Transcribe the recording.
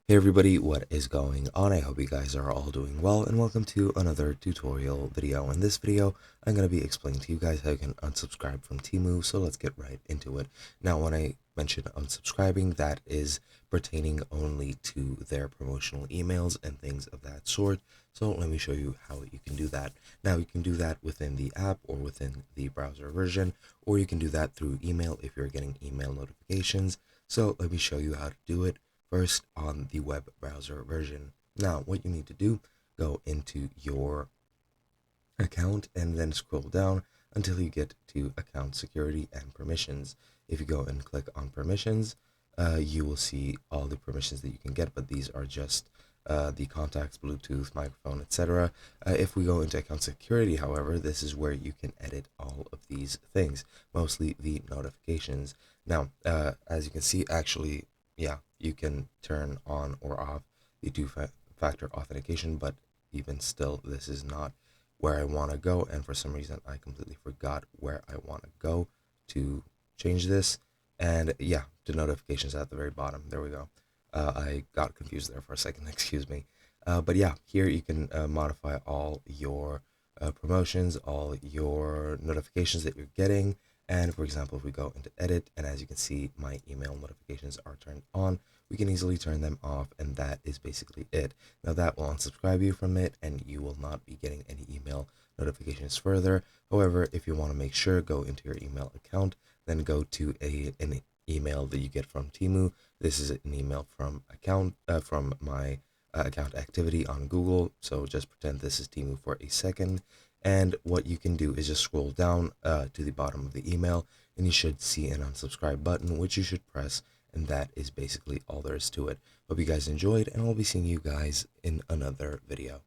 Hey everybody, what is going on? I hope you guys are all doing well and welcome to another tutorial video. In this video, I'm going to be explaining to you guys how you can unsubscribe from Temu, so let's get right into it. Now, when I mention unsubscribing, that is pertaining only to their promotional emails and things of that sort. So let me show you how you can do that. Now, you can do that within the app or within the browser version, or you can do that through email if you're getting email notifications. So let me show you how to do it. First, on the web browser version. Now, what you need to do, go into your account and then scroll down until you get to account security and permissions. If you go and click on permissions, you will see all the permissions that you can get, but these are just the contacts, Bluetooth, microphone, etc. If we go into account security, however, this is where you can edit all of these things, mostly the notifications. Now, as you can see, actually, yeah, you can turn on or off the two-factor authentication, but even still, this is not where I want to go, and for some reason I completely forgot where I want to go to change this. And yeah, the notifications at the very bottom. There we go. I got confused there for a second, excuse me. But yeah, here you can modify all your promotions, all your notifications that you're getting. And for example, if we go into edit, and as you can see, my email notifications are turned on, we can easily turn them off, and that is basically it. Now that will unsubscribe you from it, and you will not be getting any email notifications further. However, if you want to make sure, go into your email account, then go to an email that you get from Temu. This is an email from my account activity on Google. So just pretend this is Temu for a second. And what you can do is just scroll down to the bottom of the email, and you should see an unsubscribe button, which you should press. And that is basically all there is to it. Hope you guys enjoyed, and I'll be seeing you guys in another video.